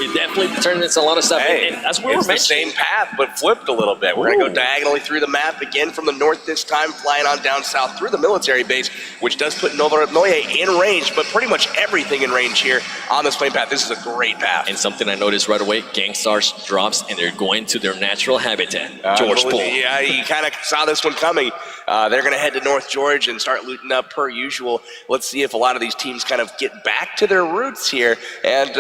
It definitely determines a lot of stuff. Hey, and as we were it's the mentioning, same path, but flipped a little bit. We're going to go diagonally through the map again from the north this time, flying on down south through the military base, which does put Nova Noye in range, but pretty much everything in range here on this plane path. This is a great path. and something I noticed right away, Gangstars drops, and they're going to their natural habitat, George Pool. Yeah, you kind of saw this one coming. They're going to head to North George and start looting up per usual. Let's see if a lot of these teams kind of get back to their roots here. And,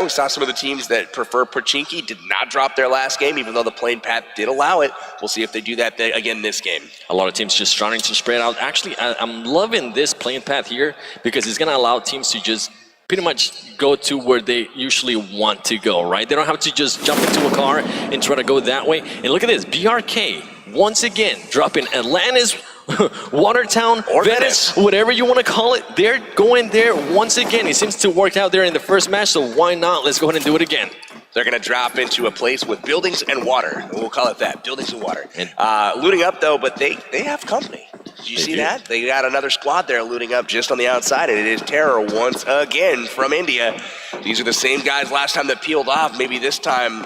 we saw some of the teams that prefer Pochinki did not drop their last game, even though the plane path did allow it. We'll see if they do that again this game. A lot of teams just starting to spread out. Actually, I'm loving this plane path here because it's going to allow teams to just pretty much go to where they usually want to go, right? They don't have to just jump into a car and try to go that way. And look at this, BRK, once again, dropping Atlantis, Watertown, or Venice, whatever you want to call it. They're going there once again. It seems to work out there in the first match, so why not? Let's go ahead and do it again. They're going to drop into a place with buildings and water. We'll call it that, buildings and water. Looting up, though, but they have company. Did you see that? They got another squad there looting up just on the outside, and it is Terror once again from India. These are the same guys last time that peeled off. Maybe this time,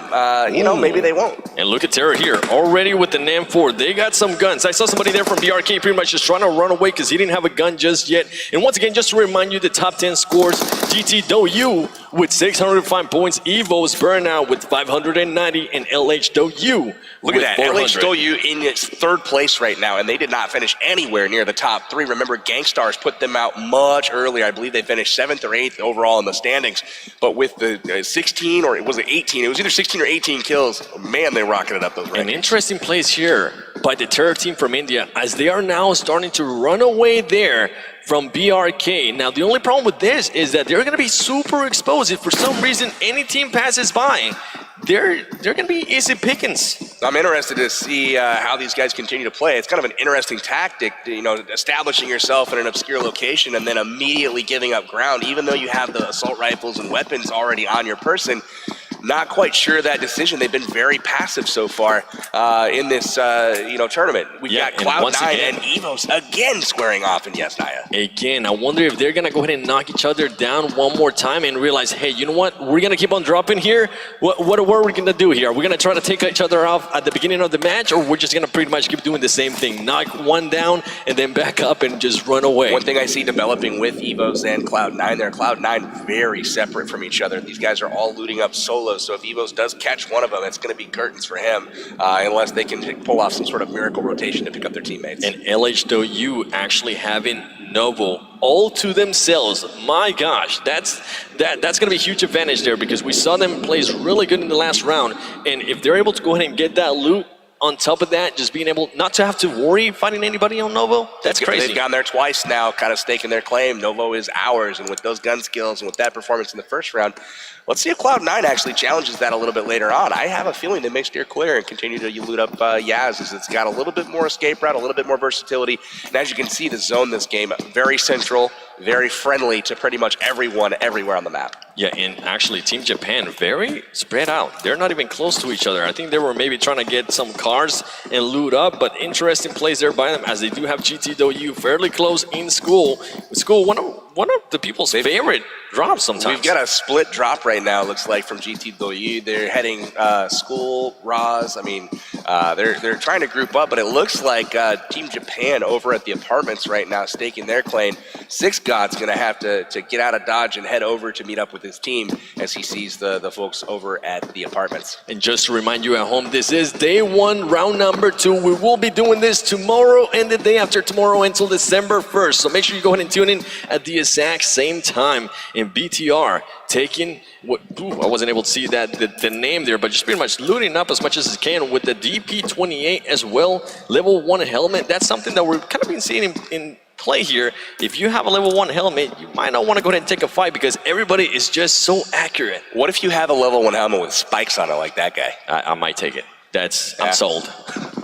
maybe they won't. And look at Terror here, already with the NAM4. They got some guns. I saw somebody there from BRK pretty much just trying to run away because he didn't have a gun just yet. And once again, just to remind you, the top 10 scores, GT Doyu with 605 points, Evo's Burnout with 590, and LH Doyu. Look at that, LH Doyu in its third place right now, and they did not finish anywhere near the top 3. Remember, Gangstars put them out much earlier. I believe they finished 7th or 8th overall in the standings. But with the 16, or was it 18? It was either 16 or 18 kills. Man, they rocketed up those rankings. An interesting place here by the Terror team from India, as they are now starting to run away there from BRK. Now, the only problem with this is that they're going to be super exposed. If for some reason any team passes by, they're going to be easy pickings. I'm interested to see how these guys continue to play. It's kind of an interesting tactic, establishing yourself in an obscure location and then immediately giving up ground, even though you have the assault rifles and weapons already on your person. Not quite sure of that decision. They've been very passive so far in this, tournament. We've got Cloud9 and Evos again squaring off in Yes Naya. Again, I wonder if they're going to go ahead and knock each other down one more time and realize, hey, you know what? We're going to keep on dropping here. What are we going to do here? Are we going to try to take each other off at the beginning of the match, or we're just going to pretty much keep doing the same thing? Knock one down and then back up and just run away. One thing I see developing with Evos and Cloud9 there, Cloud9 very separate from each other. These guys are all looting up solo. So if Evos does catch one of them, it's going to be curtains for him, unless they can pull off some sort of miracle rotation to pick up their teammates. And LH Doyu actually having Novo all to themselves. My gosh, that's going to be a huge advantage there, because we saw them play really good in the last round. And if they're able to go ahead and get that loot, on top of that, just being able not to have to worry fighting anybody on Novo, that's crazy. They've gone there twice now, kind of staking their claim. Novo is ours, and with those gun skills and with that performance in the first round, let's see if Cloud9 actually challenges that a little bit later on. I have a feeling they may steer clear and continue to loot up Yaz, as it's got a little bit more escape route, a little bit more versatility. And as you can see, the zone this game, very central, very friendly to pretty much everyone everywhere on the map. Yeah, and actually Team Japan, very spread out. They're not even close to each other. I think they were maybe trying to get some cars and loot up, but interesting plays there by them, as they do have GT Doyu fairly close in school. One of the people's favorite drops sometimes. We've got a split drop right now, looks like, from GT Doyu. They're heading school, Roz. I mean, they're trying to group up, but it looks like Team Japan over at the apartments right now staking their claim. Six God's going to have to get out of Dodge and head over to meet up with his team as he sees the folks over at the apartments. And just to remind you at home, this is day 1, round number 2. We will be doing this tomorrow and the day after tomorrow until December 1st. So make sure you go ahead and tune in at the exact same time. In BTR taking what, I wasn't able to see that the name there, but just pretty much looting up as much as it can with the DP28 as well. Level 1 helmet, that's something that we're kind of been seeing in play here. If you have a level 1 helmet, you might not want to go ahead and take a fight, because everybody is just so accurate. What if you have a level 1 helmet with spikes on it like that guy? I might take it. I'm sold.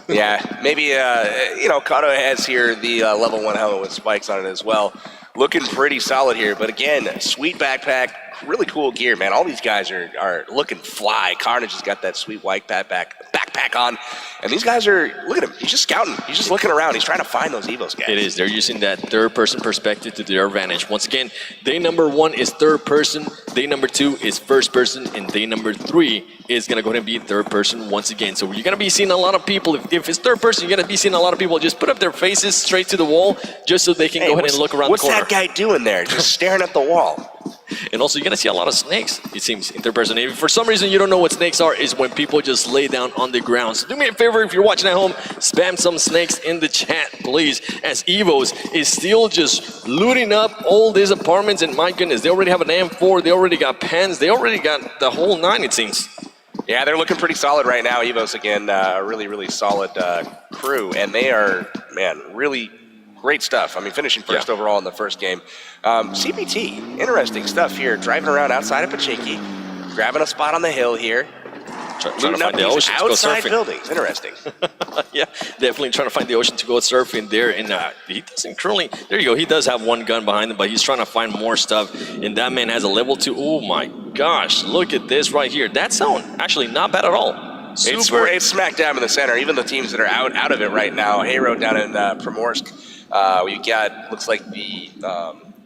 Yeah, maybe, Kato has here the level 1 helmet with spikes on it as well. Looking pretty solid here, but again, sweet backpack, really cool gear, man. All these guys are looking fly. Carnage has got that sweet white backpack backpack on. And these guys are, look at him, he's just scouting. He's just looking around. He's trying to find those Evos guys. It is. They're using that third-person perspective to their advantage. Once again, day number 1 is third person, day number 2 is first person, and day number 3 is going to go ahead and be third person once again. So you're going to be seeing a lot of people. If it's third person, you're going to be seeing a lot of people just put up their faces straight to the wall just so they can go ahead and look around the corner. What's that guy doing there? Just staring at the wall. And also, you're going to see a lot of snakes, it seems, in third person. If for some reason you don't know what snakes are, is when people just lay down on the ground. So do me a favor, if you're watching at home, spam some snakes in the chat, please, as Evos is still just looting up all these apartments. And my goodness, they already have an M4, they already got pens, they already got the whole 9, it seems. Yeah, they're looking pretty solid right now. Evos, again, a really, really solid crew. And they are, man, really great stuff. I mean, finishing first overall in the first game. CPT, interesting stuff here. Driving around outside of Pachinki, grabbing a spot on the hill here. Trying to find the ocean to go outside surfing. buildings, interesting. Yeah, definitely trying to find the ocean to go surfing there. And he doesn't currently, there you go, he does have one gun behind him, but he's trying to find more stuff. And that man has a level 2. Oh my gosh, look at this right here. That zone, actually not bad at all. It's smack dab in the center. Even the teams that are out of it right now, Hayro down in Primorsk. We got, looks like the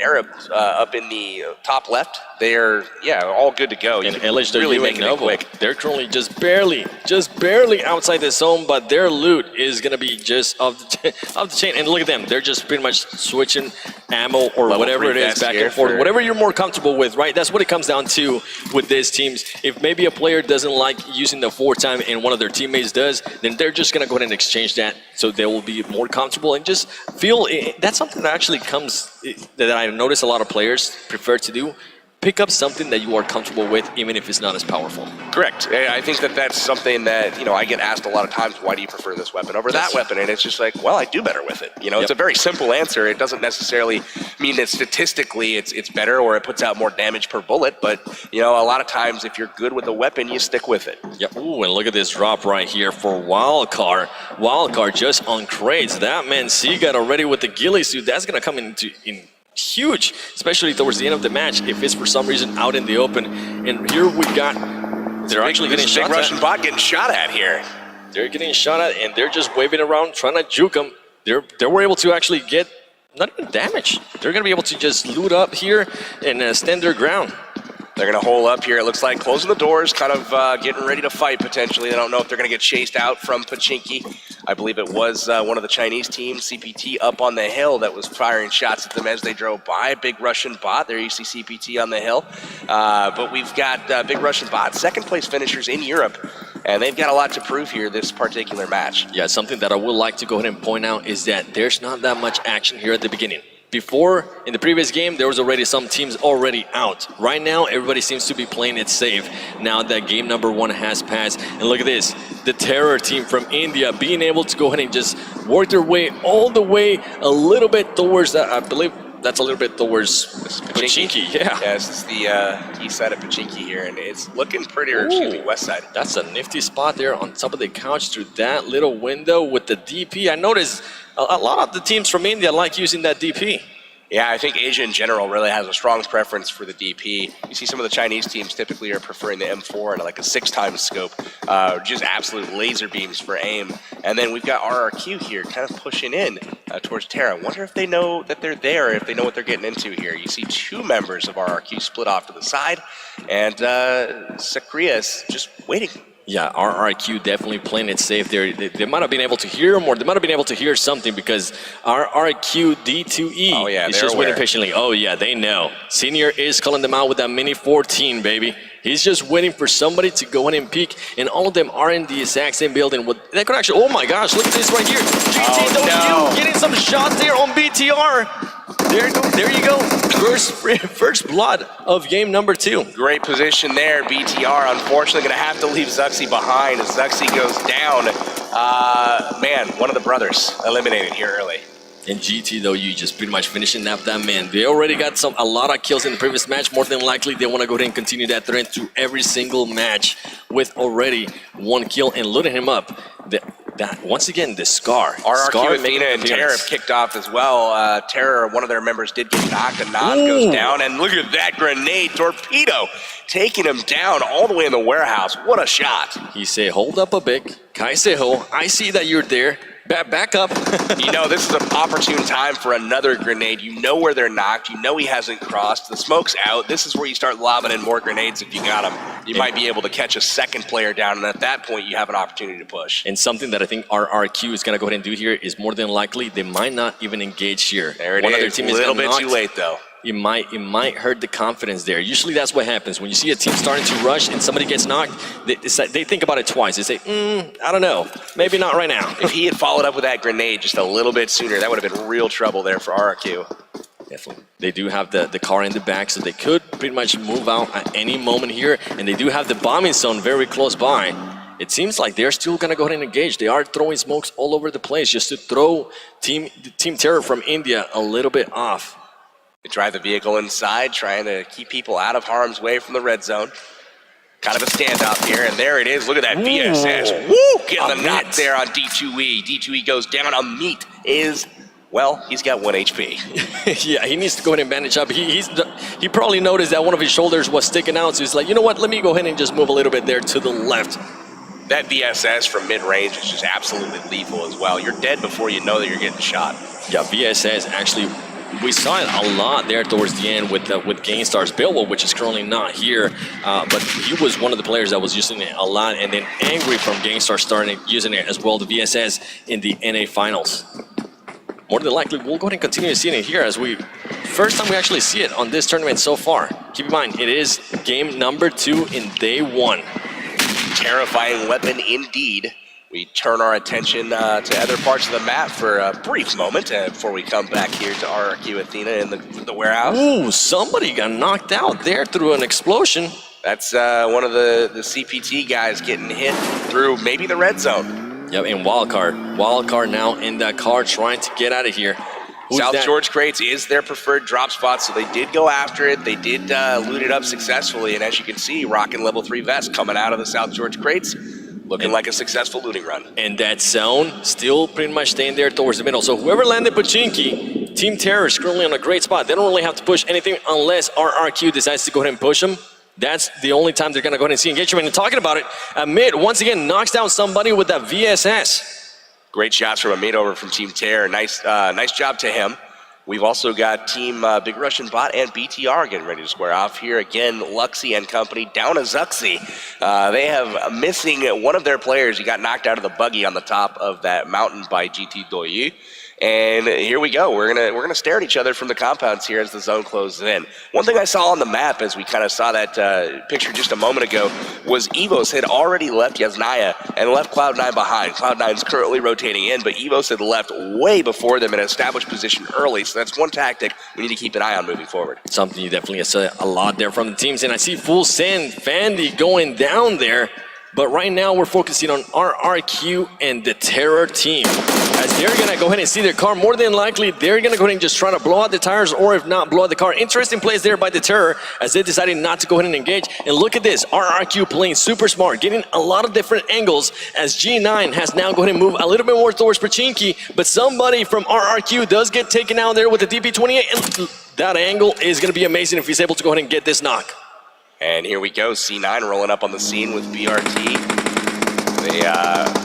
Arabs up in the top left. They are, all good to go. And LH, they're really making it quick. They're currently just barely outside the zone, but their loot is going to be just off the chain. And look at them. They're just pretty much switching ammo or Level whatever it is back and forth. For whatever you're more comfortable with, right? That's what it comes down to with these teams. If maybe a player doesn't like using the 4-time and one of their teammates does, then they're just going to go ahead and exchange that so they will be more comfortable and just feel that's something that actually comes that I notice a lot of players prefer to do. Pick up something that you are comfortable with, even if it's not as powerful. Correct. I think that's something that, I get asked a lot of times, why do you prefer this weapon over that weapon? And it's just like, well, I do better with it. It's a very simple answer. It doesn't necessarily mean that statistically it's better or it puts out more damage per bullet. But, a lot of times if you're good with a weapon, you stick with it. Yep. Ooh, and look at this drop right here for Wildcard. Wildcard just on crates. That man, C got already with the ghillie suit. That's going to come in huge, especially towards the end of the match if it's for some reason out in the open. And here we got, they're actually getting shot at. Big Russian bot getting shot at here. They're getting shot at and they're just waving around trying to juke them. They were able to actually get not even damage. They're going to be able to just loot up here and stand their ground. They're going to hole up here, it looks like, closing the doors, kind of getting ready to fight potentially. I don't know if they're going to get chased out from Pachinki. I believe it was one of the Chinese teams, CPT, up on the hill that was firing shots at them as they drove by. Big Russian bot. There you see CPT on the hill. But we've got Big Russian bot, second place finishers in Europe. And they've got a lot to prove here this particular match. Yeah, something that I would like to go ahead and point out is that there's not that much action here at the beginning. Before, in the previous game, there was already some teams already out. Right now, everybody seems to be playing it safe now that game number 1 has passed. And look at this, the Terror team from India being able to go ahead and just work their way all the way a little bit towards that. I believe that's a little bit towards Pachinki. Yeah, this is the east side of Pachinki here, and it's looking pretty, or excuse me, west side. That's a nifty spot there on top of the couch through that little window with the DP. I noticed a lot of the teams from India like using that DP. Yeah, I think Asia in general really has a strong preference for the DP. You see some of the Chinese teams typically are preferring the M4 and like a 6-time scope, just absolute laser beams for aim. And then we've got RRQ here kind of pushing in towards Terra. I wonder if they know that they're there, if they know what they're getting into here. You see 2 members of RRQ split off to the side, and Sakria's just waiting. Yeah, RRQ definitely playing it safe there. They might have been able to hear him, or they might have been able to hear something, because RRQ D2E is just waiting patiently. Oh yeah, they know. Senior is calling them out with that mini 14, baby. He's just waiting for somebody to go in and peek, and all of them are in the exact same building. They could actually, oh my gosh, look at this right here. GT, getting some shots there on BTR. There you go. First blood of game number 2. Great position there. BTR unfortunately going to have to leave Zuxi behind as Zuxi goes down. Man, one of the brothers eliminated here early. And GT, though, you just pretty much finishing up that man. They already got a lot of kills in the previous match. More than likely, they want to go ahead and continue that trend through every single match with already 1 kill and looting him up. that once again, the Scar. RRQ, Athena, and Terror have kicked off as well. Terror, one of their members, did get knocked. A nod goes down, and look at that grenade torpedo taking him down all the way in the warehouse. What a shot! He say, "Hold up a bit, Kaiseho. I see that you're there. Back up." You know, this is an opportune time for another grenade. You know where they're knocked. You know he hasn't crossed. The smoke's out. This is where you start lobbing in more grenades if you got them. You might be able to catch a second player down, and at that point, you have an opportunity to push. And something that I think RRQ is going to go ahead and do here is more than likely they might not even engage here. There it is. A little bit too late, though. It might hurt the confidence there. Usually that's what happens. When you see a team starting to rush and somebody gets knocked, they think about it twice. They say, I don't know, maybe not right now. If he had followed up with that grenade just a little bit sooner, that would have been real trouble there for RRQ. Definitely. They do have the car in the back, so they could pretty much move out at any moment here. And they do have the bombing zone very close by. It seems like they're still going to go ahead and engage. They are throwing smokes all over the place just to throw Team Terror from India a little bit off. They drive the vehicle inside, trying to keep people out of harm's way from the red zone. Kind of a standoff here, and there it is. Look at that VSS. Woo! Getting the knock there on D2E. D2E goes down. Amit is, well, he's got 1 HP. Yeah, he needs to go ahead and bandage up. He probably noticed that one of his shoulders was sticking out, so he's like, you know what, let me go ahead and just move a little bit there to the left. That VSS from mid-range is just absolutely lethal as well. You're dead before you know that you're getting shot. Yeah, VSS actually, we saw it a lot there towards the end with Gainstar's Bilbo, which is currently not here, but he was one of the players that was using it a lot, and then Angry from Gainstar started using it as well, the VSS in the NA Finals. More than likely, we'll go ahead and continue seeing it here as first time we actually see it on this tournament so far. Keep in mind, it is game number 2 in day 1. Terrifying weapon indeed. We turn our attention to other parts of the map for a brief moment before we come back here to RRQ Athena in the warehouse. Ooh, somebody got knocked out there through an explosion. That's one of the CPT guys getting hit through maybe the red zone. Yep, and Wildcard now in that car trying to get out of here. South George Crates is their preferred drop spot, so they did go after it. They did loot it up successfully, and as you can see, rocking level 3 vest coming out of the South George Crates. Looking like a successful looting run. And that zone still pretty much staying there towards the middle. So whoever landed Pachinki, Team Terror is currently on a great spot. They don't really have to push anything unless RRQ decides to go ahead and push them. That's the only time they're going to go ahead and see engagement. And talking about it, Amit once again knocks down somebody with that VSS. Great shots from Amit over from Team Terror. Nice job to him. We've also got Team Big Russian Bot and BTR getting ready to square off here. Again, Luxy and company down to Zuxi. They have missing one of their players. He got knocked out of the buggy on the top of that mountain by GT Doyi. And here we go. We're gonna stare at each other from the compounds here as the zone closes in. One thing I saw on the map as we kind of saw that picture just a moment ago was Evos had already left Yasnaya and left Cloud9 behind. Cloud9's currently rotating in, but Evos had left way before them in an established position early. So that's one tactic we need to keep an eye on moving forward. Something you definitely see a lot there from the teams. And I see Full Send, Fandy going down there. But right now we're focusing on RRQ and the Terror team. As they're gonna go ahead and see their car, more than likely they're gonna go ahead and just try to blow out the tires, or if not, blow out the car. Interesting plays there by the Terror as they decided not to go ahead and engage. And look at this, RRQ playing super smart, getting a lot of different angles as G9 has now go ahead and move a little bit more towards Pachinki, but somebody from RRQ does get taken out there with the DP28, and that angle is gonna be amazing if he's able to go ahead and get this knock. And here we go, C9 rolling up on the scene with BRT.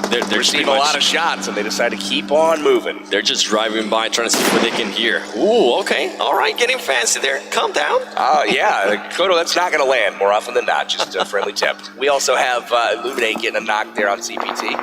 They're receiving a lot of shots, and they decide to keep on moving. They're just driving by, trying to see what they can hear. Ooh, okay, all right, getting fancy there. Calm down. Yeah, Kodo, that's not going to land more often than not, just a friendly tip. We also have Illuminate getting a knock there on CPT.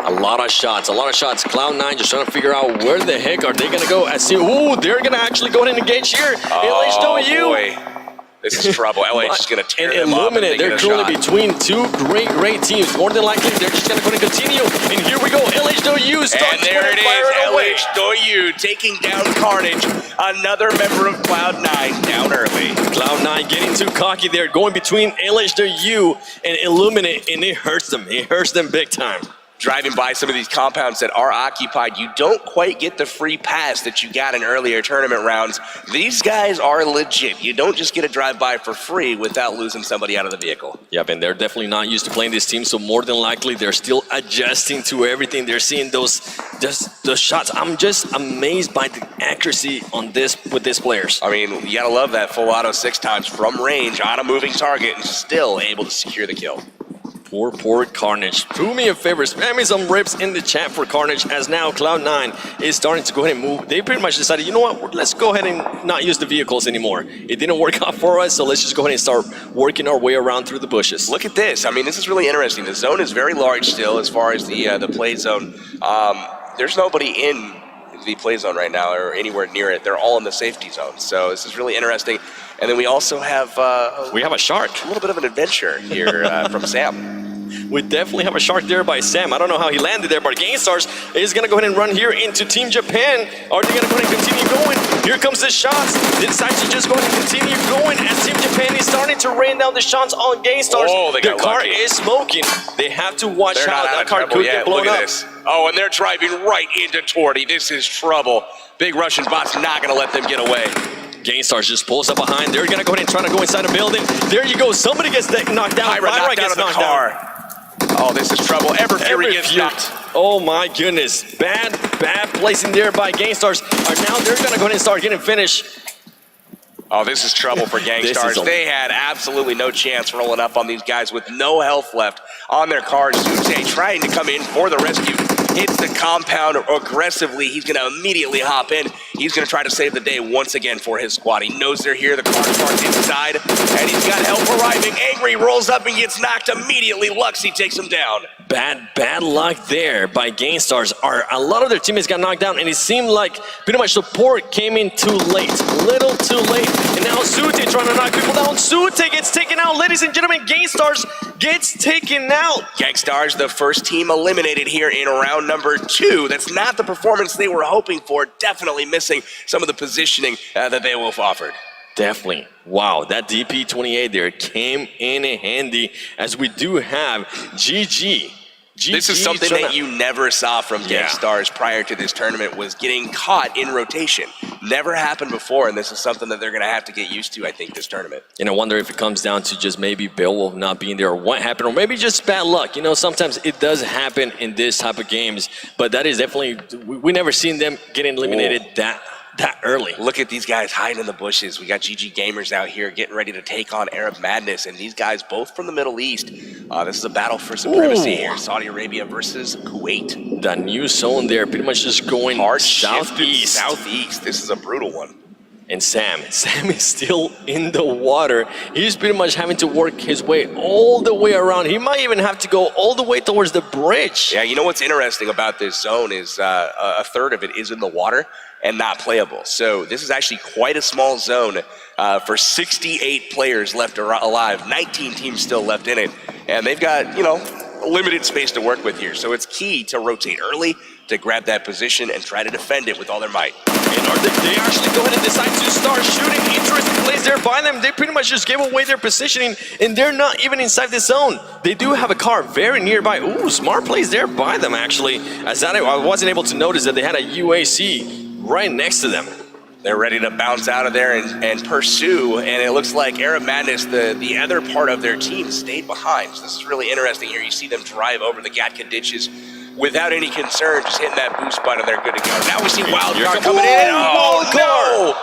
A lot of shots, Cloud9 just trying to figure out where the heck are they going to go. Ooh, they're going to actually go ahead and engage here. LHW. Boy. This is trouble. LH is going to tear them up. Illuminate, they're currently between two great teams. More than likely, they're just going to continue. And here we go, LHW starts. And there it is, LHW taking down Carnage. Another member of Cloud9 down early. Cloud9 getting too cocky there, going between LHW and Illuminate, and it hurts them. It hurts them big time. driving by some of these compounds that are occupied, you don't quite get the free pass that you got in earlier tournament rounds. These guys are legit. You don't just get a drive-by for free without losing somebody out of the vehicle. Yeah, and they're definitely not used to playing this team, so more than likely they're still adjusting to everything. They're seeing those shots. I'm just amazed by the accuracy on this with these players. I mean, you gotta love that full auto 6 times from range on a moving target and still able to secure the kill. Poor Carnage. Do me a favor, spam me some rips in the chat for Carnage, as now Cloud9 is starting to go ahead and move. They pretty much decided, you know what, let's go ahead and not use the vehicles anymore. It didn't work out for us, so let's just go ahead and start working our way around through the bushes. Look at this. I mean, this is really interesting. The zone is very large still as far as the play zone. There's nobody in the play zone right now or anywhere near it. They're all in the safety zone. So this is really interesting. And then we also have a shark. A little bit of an adventure here from Sam. We definitely have a shark there by Sam. I don't know how he landed there, but GameStars is going to go ahead and run here into Team Japan. Are they going to go ahead and continue going? Here comes the shots. They decide to just go ahead and continue going as Team Japan is starting to rain down the shots on GameStars. Oh, they got the car lucky. is smoking. They have to watch They're out. not That car could get blown Look at up. this. Oh, and they're driving right into Torty. This is trouble. Big Russian bot's not going to let them get away. GameStars just pulls up behind. They're going to go ahead and try to go inside the building. There you go. Somebody gets knocked down. Myra knocked out of the car. Oh, this is trouble. Everfury gets knocked. Oh my goodness. Bad placing there by GameStars. Now they're going to go ahead and start getting finished. Oh, this is trouble for GameStars. They had absolutely no chance rolling up on these guys with no health left on their cars. Zute trying to come in for the rescue. Hits the compound aggressively. He's going to immediately hop in. He's going to try to save the day once again for his squad. He knows they're here. The car's parked inside, and he's got help arriving. Angry rolls up and gets knocked immediately. Luxy takes him down. Bad luck there by GameStars. A lot of their teammates got knocked down, and it seemed like pretty much support came in too late. Little too late. And now Zute trying to knock people down. Zute gets taken out. Ladies and gentlemen, GameStars gets taken out. GameStars, the first team eliminated here in round number 2. That's not the performance they were hoping for. Definitely missing some of the positioning that they will have offered. Definitely. Wow, that DP28 there came in handy, as we do have GG. This is something that you never saw from GameStars prior to this tournament, was getting caught in rotation. Never happened before, and this is something that they're going to have to get used to, I think, this tournament. And I wonder if it comes down to just maybe Beowulf not being there, or what happened, or maybe just bad luck. You know, sometimes it does happen in this type of games, but that is definitely, we never seen them getting eliminated that early. Look at these guys hiding in the bushes. We got GG Gamers out here getting ready to take on Arab Madness, and these guys both from the Middle East. This is a battle for supremacy here. Saudi Arabia versus Kuwait. The new zone there, pretty much just going southeast. Southeast. This is a brutal one. And Sam is still in the water. He's pretty much having to work his way all the way around. He might even have to go all the way towards the bridge. Yeah, you know what's interesting about this zone is a third of it is in the water and not playable. So this is actually quite a small zone for 68 players left alive, 19 teams still left in it. And they've got, you know, limited space to work with here. So it's key to rotate early, to grab that position and try to defend it with all their might. And they actually go ahead and decide to start shooting. Interesting plays there by them. They pretty much just gave away their positioning, and they're not even inside the zone. They do have a car very nearby. Ooh, smart plays there by them, actually. As I wasn't able to notice that they had a UAC right next to them. They're ready to bounce out of there and pursue, and it looks like Arab Madness, the other part of their team, stayed behind. So this is really interesting here. You see them drive over the Gatka ditches without any concern, just hitting that boost button, and they're good to go. Now we see Wildcard coming in. Oh, no!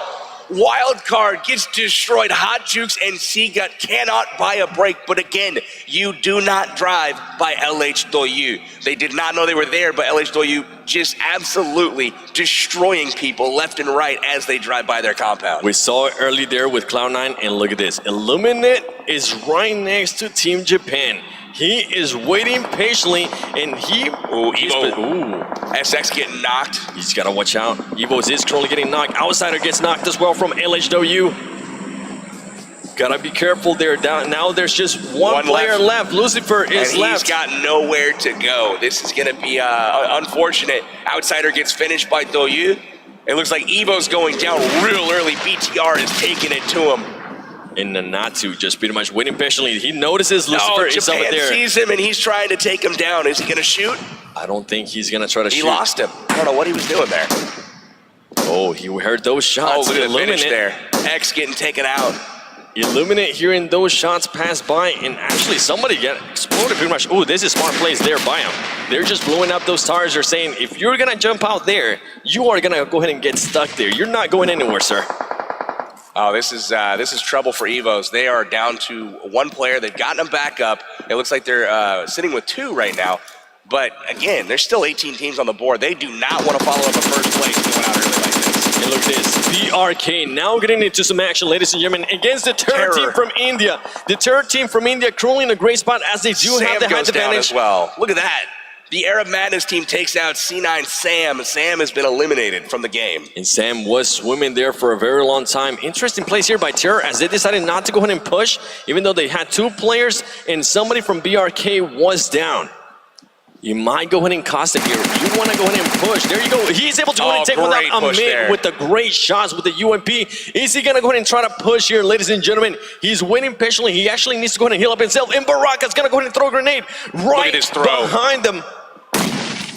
Wildcard gets destroyed. Hot Jukes and Seagut cannot buy a break, but again, you do not drive by LH Doyu. They did not know they were there, but LH Doyu just absolutely destroying people left and right as they drive by their compound. We saw it early there with Cloud9, and look at this. Illuminate is right next to Team Japan. He is waiting patiently, and SX getting knocked. He's got to watch out. Evo's is currently getting knocked. Outsider gets knocked as well from LHW. Gotta be careful there. Now there's just one player left. Lucifer is left. He's got nowhere to go. This is gonna be unfortunate. Outsider gets finished by Doyu. It looks like Evo's going down real early. BTR is taking it to him. And Nanatu just pretty much waiting patiently. He notices Lucifer is over there. Japan sees him and he's trying to take him down. Is he gonna shoot? I don't think he's going to try to shoot. He lost him. I don't know what he was doing there. Oh, he heard those shots. Oh, look at the finish there. X getting taken out. Illuminate hearing those shots pass by, and actually somebody get exploded pretty much. Oh, this is smart plays there by him. They're just blowing up those towers. They're saying, if you're going to jump out there, you are going to go ahead and get stuck there. You're not going anywhere, sir. Oh, this is trouble for Evos. They are down to one player. They've gotten them back up. It looks like they're sitting with 2 right now. But again, there's still 18 teams on the board. They do not want to follow up a first place going out early like this. And look at this, BRK now getting into some action, ladies and gentlemen, against the Terror team from India. The Terror team from India currently in a great spot as they do have the height goes down advantage. as well. Look at that. The Arab Madness team takes out C9 Sam. Sam has been eliminated from the game. And Sam was swimming there for a very long time. Interesting place here by Terror as they decided not to go ahead and push, even though they had 2 players and somebody from BRK was down. You might go ahead and cost it here. You want to go ahead and push. There you go. He's able to go ahead and take without a mid with the great shots with the UMP. Is he going to go ahead and try to push here, ladies and gentlemen? He's waiting patiently. He actually needs to go ahead and heal up himself. And Baraka's going to go ahead and throw a grenade right behind him.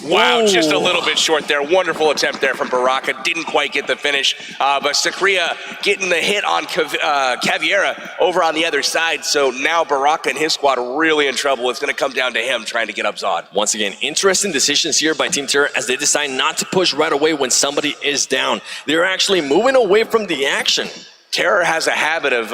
Wow, just a little bit short there. Wonderful attempt there from Baraka. Didn't quite get the finish. But Sakria getting the hit on Caviera over on the other side. So now Baraka and his squad really in trouble. It's going to come down to him trying to get up Zod. Once again, interesting decisions here by Team Terror as they decide not to push right away when somebody is down. They're actually moving away from the action. Terror has a habit of,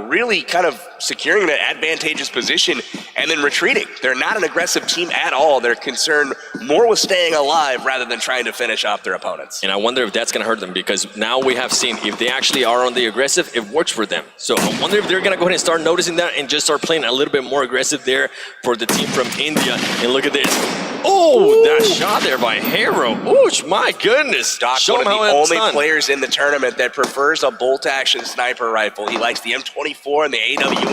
really kind of securing an advantageous position and then retreating. They're not an aggressive team at all. They're concerned more with staying alive rather than trying to finish off their opponents. And I wonder if that's going to hurt them because now we have seen if they actually are on the aggressive, it works for them. So I wonder if they're going to go ahead and start noticing that and just start playing a little bit more aggressive there for the team from India. And look at this. Oh, that shot there by Hero. Oosh, my goodness. Doc, one of the only players in the tournament that prefers a bolt-action sniper rifle. He likes the M24 and the AWM.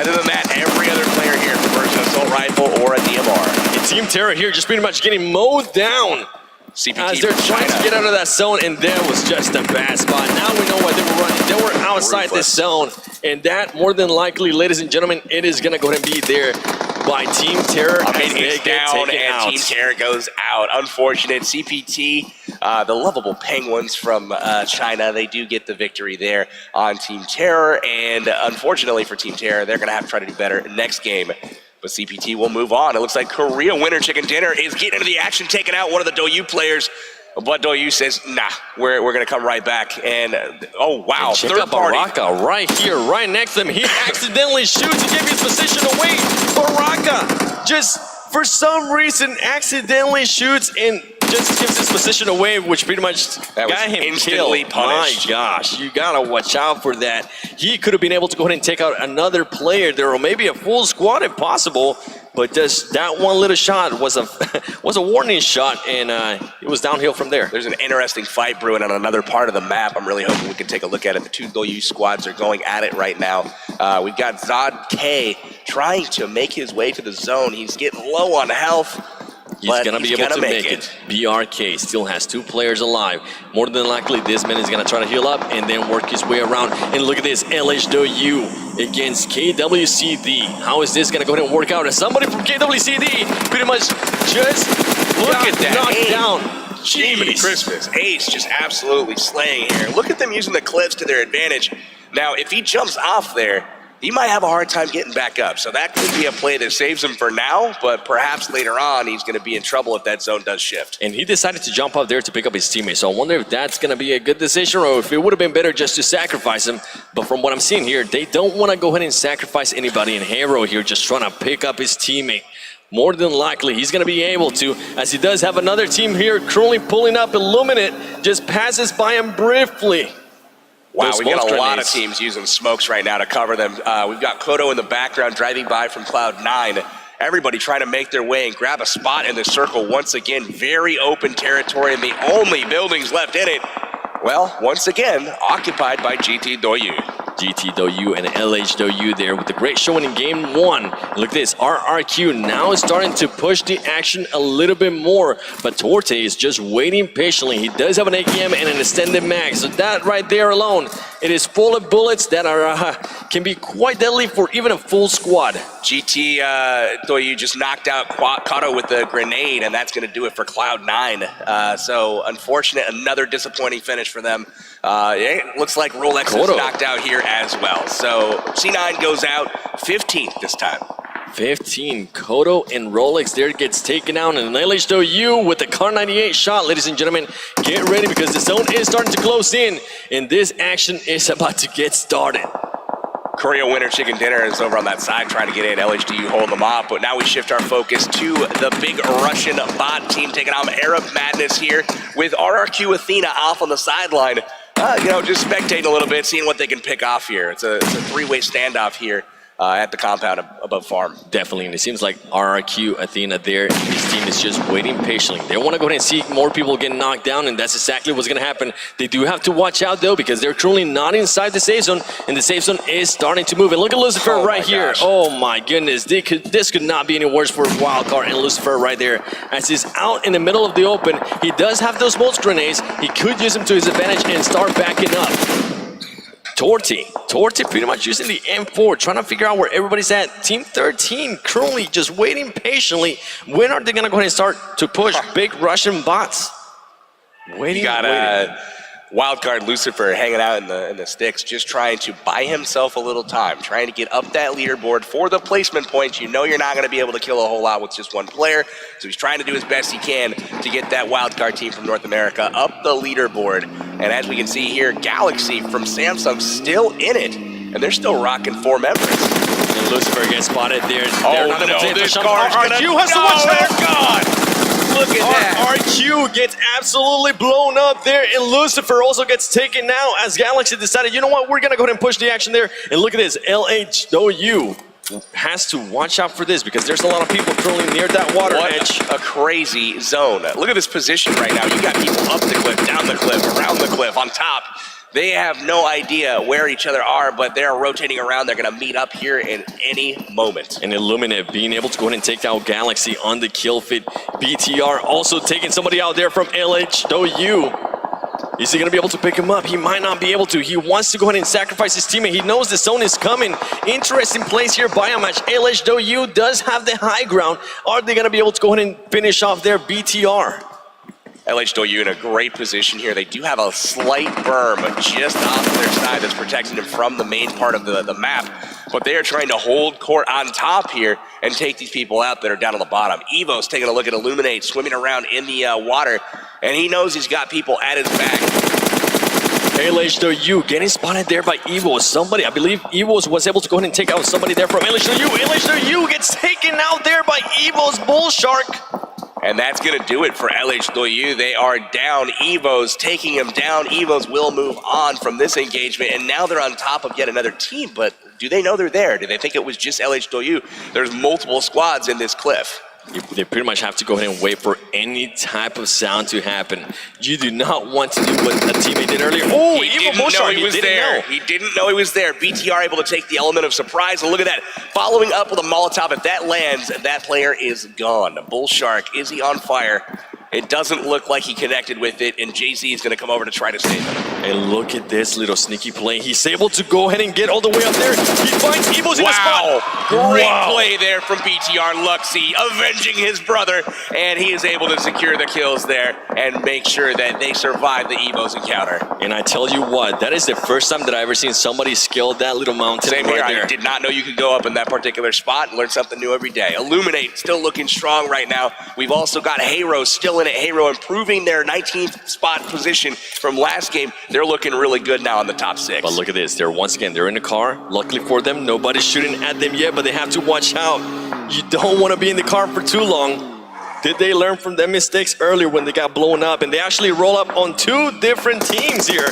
Other than that, every other player here prefers an assault rifle or a DMR. And Team Terror here just pretty much getting mowed down. CPT as they're trying to get out of that zone, and that was just a bad spot. Now we know why they were running. They were outside this zone, and that more than likely, ladies and gentlemen, it is going to go ahead and be there by Team Terror. It's down, and Team Terror goes out. Unfortunate. CPT, the lovable Penguins from China, they do get the victory there on Team Terror, and unfortunately for Team Terror, they're going to have to try to do better next game. But CPT will move on. It looks like Korea Winter Chicken Dinner is getting into the action, taking out one of the Doyu players. But Doyu says, nah, we're going to come right back. And, oh, wow, and third party. Baraka right here, right next to him. He accidentally shoots and gives his position away. Baraka just, for some reason, accidentally shoots and just gives his position away, which pretty much got him instantly killed. Punished. My gosh, you got to watch out for that. He could have been able to go ahead and take out another player there, or maybe a full squad if possible. But just that one little shot was a warning shot, and it was downhill from there. There's an interesting fight brewing on another part of the map. I'm really hoping we can take a look at it. The two Doyu squads are going at it right now. We've got Zod K trying to make his way to the zone. He's getting low on health. He's going to be able to make it. BRK still has 2 players alive. More than likely, this man is going to try to heal up and then work his way around. And look at this, LHW against KWCD. How is this going to go ahead and work out? As somebody from KWCD pretty much just look at that knocked down. Jeez. Christmas. Ace just absolutely slaying here. Look at them using the cliffs to their advantage. Now, if he jumps off there, he might have a hard time getting back up. So that could be a play that saves him for now, but perhaps later on he's going to be in trouble if that zone does shift. And he decided to jump up there to pick up his teammate. So I wonder if that's going to be a good decision or if it would have been better just to sacrifice him. But from what I'm seeing here, they don't want to go ahead and sacrifice anybody. And Hero here just trying to pick up his teammate. More than likely, he's going to be able to, as he does have another team here currently pulling up. Illuminate just passes by him briefly. Wow, we got a lot of teams using smokes right now to cover them. We've got Kodo in the background driving by from Cloud9. Everybody trying to make their way and grab a spot in the circle. Once again, very open territory and the only buildings left in it, well, once again, occupied by GT Doyu. GT Doyu and LH Doyu there with the great showing in game 1. Look at this, RRQ now is starting to push the action a little bit more, but Torte is just waiting patiently. He does have an AKM and an extended mag, so that right there alone It is full of bullets that are can be quite deadly for even a full squad. GT Doyu just knocked out Kato with the grenade, and that's going to do it for Cloud9. So unfortunate, another disappointing finish for them. It looks like Rolex is knocked out here as well. So C9 goes out 15th this time. 15, Kodo and Rolex there gets taken out, and LHW with the Car 98 shot. Ladies and gentlemen, get ready because the zone is starting to close in, and this action is about to get started. Korea Winter Chicken Dinner is over on that side trying to get in. LHDU holding them off, but now we shift our focus to the big Russian bot team taking on Arab Madness here with RRQ Athena off on the sideline. Just spectating a little bit, seeing what they can pick off here. It's a three-way standoff here. At the compound above farm. Definitely, and it seems like RRQ Athena there, his team is just waiting patiently. They want to go ahead and see more people get knocked down, and that's exactly what's going to happen. They do have to watch out, though, because they're truly not inside the safe zone, and the safe zone is starting to move. And look at Lucifer right here. Gosh. Oh, my goodness. This could not be any worse for Wildcard and Lucifer right there. As he's out in the middle of the open, he does have those smoke grenades. He could use them to his advantage and start backing up. Torti pretty much using the M4, trying to figure out where everybody's at. Team 13 currently just waiting patiently. When are they going to go ahead and start to push big Russian bots? Waiting. Wildcard Lucifer hanging out in the sticks, just trying to buy himself a little time, trying to get up that leaderboard for the placement points. You know you're not going to be able to kill a whole lot with just one player, so he's trying to do his best he can to get that Wildcard team from North America up the leaderboard. And as we can see here, Galaxy from Samsung still in it, and they're still rocking 4 members. And Lucifer gets spotted there. Oh no, this car has to watch out. Look at that. RQ gets absolutely blown up there, and Lucifer also gets taken out as Galaxy decided, you know what, we're going to go ahead and push the action there. And look at this, LHW has to watch out for this because there's a lot of people currently near that water edge. A crazy zone. Look at this position right now. You got people up the cliff, down the cliff, around the cliff, on top. They have no idea where each other are, but they're rotating around. They're going to meet up here in any moment. And Illuminate being able to go ahead and take out Galaxy on the kill fit. BTR also taking somebody out there from LHW. Is he going to be able to pick him up? He might not be able to. He wants to go ahead and sacrifice his teammate. He knows the zone is coming. Interesting place here, Biomatch. LHW does have the high ground. Are they going to be able to go ahead and finish off their BTR? LHW in a great position here. They do have a slight berm just off of their side that's protecting them from the main part of the map. But they are trying to hold court on top here and take these people out that are down on the bottom. Evo's taking a look at Illuminate, swimming around in the water, and he knows he's got people at his back. LHW getting spotted there by Evo. Somebody, I believe Evo was able to go ahead and take out somebody there from LHW. LHW gets taken out there by Evo's Bull Shark. And that's going to do it for LHW. They are down. Evo's taking them down. Evo's will move on from this engagement, and now they're on top of yet another team. But do they know they're there? Do they think it was just LHW? There's multiple squads in this cliff. They pretty much have to go ahead and wait for any type of sound to happen. You do not want to do what a teammate did earlier. Oh, he didn't know he was there. He didn't know he was there. BTR able to take the element of surprise. And look at that. Following up with a Molotov. If that lands, that player is gone. Bull Shark, is he on fire? It doesn't look like he connected with it, and Jay-Z is going to come over to try to save him. And look at this little sneaky play. He's able to go ahead and get all the way up there. He finds Evo's in the spot. Great play there from BTR. Luxy avenging his brother, and he is able to secure the kills there and make sure that they survive the Evo's encounter. And I tell you what, that is the first time that I've ever seen somebody scale that little mountain. Same here. I did not know you could go up in that particular spot and learn something new every day. Illuminate still looking strong right now. We've also got Hero still in it. Hero improving their 19th spot position from last game. They're looking really good now on the top 6. But look at this. Once again, they're in the car. Luckily for them, nobody's shooting at them yet, but they have to watch out. You don't want to be in the car for too long. Did they learn from their mistakes earlier when they got blown up? And they actually roll up on 2 different teams here.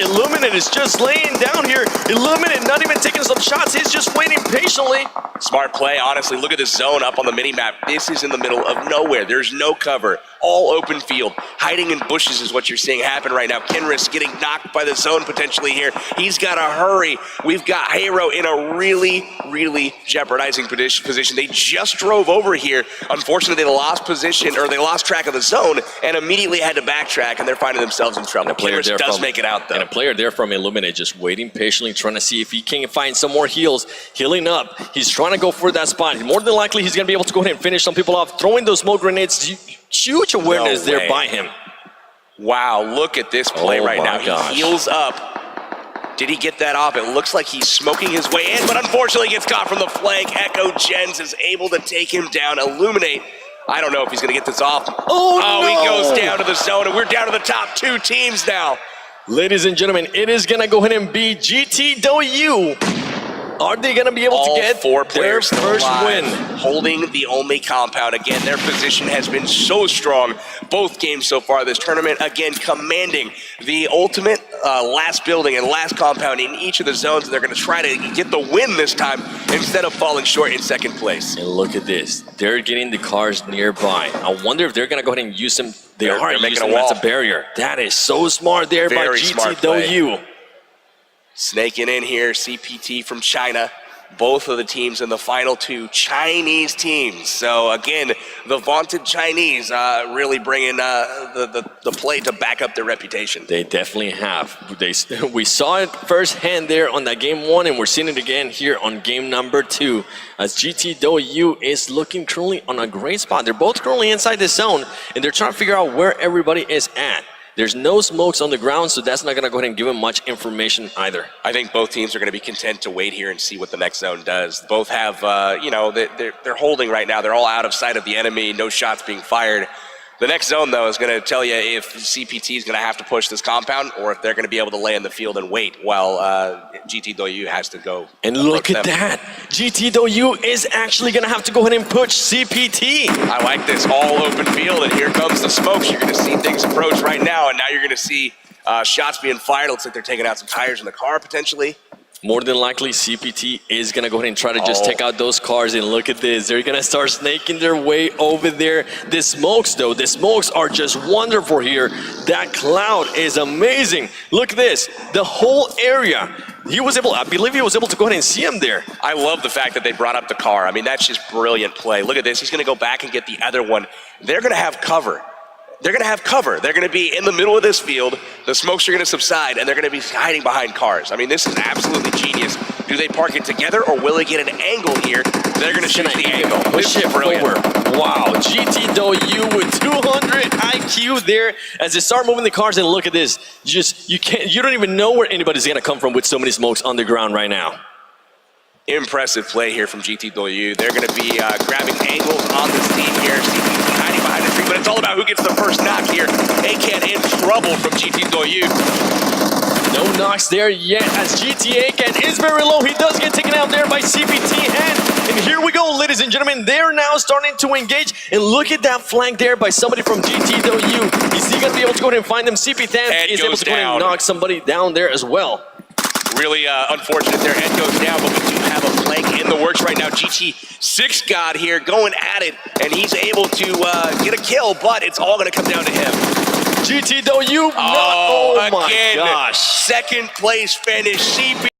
Illuminate is just laying down here. Illuminate not even taking some shots. He's just waiting patiently. Smart play, honestly. Look at this zone up on the mini-map. This is in the middle of nowhere. There's no cover. All open field. Hiding in bushes is what you're seeing happen right now. Kenris getting knocked by the zone potentially here. He's got to hurry. We've got Hero in a really, really jeopardizing position. They just drove over here. Unfortunately, they lost lost position, or they lost track of the zone, and immediately had to backtrack, and they're finding themselves in trouble. Killers does make it out, though. And a player there from Illuminate just waiting patiently, trying to see if he can find some more heals, healing up. He's trying to go for that spot. More than likely, he's going to be able to go ahead and finish some people off, throwing those smoke grenades. Huge awareness there by him. Wow, look at this play right now. Gosh. He heals up. Did he get that off? It looks like he's smoking his way in, but unfortunately gets caught from the flank. Echo Gens is able to take him down. Illuminate, I don't know if he's going to get this off. No. He goes down to the zone, and we're down to the top 2 teams now. Ladies and gentlemen, it is going to go ahead and be GTW. Are they going to be able to get their first win? Holding the only compound. Again, their position has been so strong both games so far this tournament. Again, commanding the ultimate last building and last compound in each of the zones. They're going to try to get the win this time instead of falling short in second place. And look at this. They're getting the cars nearby. I wonder if they're going to go ahead and use them. They're making a wall as a barrier. That is so smart there by GTW. Snaking in here, CPT from China. Both of the teams in the final 2 Chinese teams. So again, the vaunted Chinese really bringing the play to back up their reputation. They definitely have. We saw it firsthand there on that game 1, and we're seeing it again here on game number 2. As GTW is looking currently on a great spot. They're both currently inside the zone, and they're trying to figure out where everybody is at. There's no smokes on the ground, so that's not going to go ahead and give him much information either. I think both teams are going to be content to wait here and see what the next zone does. Both have, they're holding right now. They're all out of sight of the enemy, no shots being fired. The next zone, though, is going to tell you if CPT is going to have to push this compound or if they're going to be able to lay in the field and wait while GTW has to go. And look at that. GTW is actually going to have to go ahead and push CPT. I like this all open field, and here comes the smokes. You're going to see things approach right now, and now you're going to see shots being fired. Looks like they're taking out some tires in the car, potentially. More than likely, CPT is going to go ahead and try to just take out those cars. And look at this. They're going to start snaking their way over there. The smokes, though, the smokes are just wonderful here. That cloud is amazing. Look at this. The whole area. I believe he was able to go ahead and see him there. I love the fact that they brought up the car. I mean, that's just brilliant play. Look at this. He's going to go back and get the other one. They're going to have cover. They're going to have cover. They're going to be in the middle of this field. The smokes are going to subside, and they're going to be hiding behind cars. I mean, this is absolutely genius. Do they park it together, or will they get an angle here? They're going to shoot the angle. Push it forward. Wow, GTW with 200 IQ there as they start moving the cars. And look at this. You don't even know where anybody's going to come from with so many smokes on the ground right now. Impressive play here from GTW. They're going to be grabbing angles on this team here. CPT hiding behind the tree, but it's all about who gets the first knock here. ACAN in trouble from GTW. No knocks there yet as ACAN is very low. He does get taken out there by CPT. And here we go, ladies and gentlemen. They're now starting to engage. And look at that flank there by somebody from GTW. Is he going to be able to go ahead and find them? CPT is able to go ahead and knock somebody down there as well. Really unfortunate there. Head goes down, but we do have a flank in the works right now. GT6 God here going at it, and he's able to get a kill, but it's all going to come down to him. GTW, oh my again, gosh. Second place finish. CP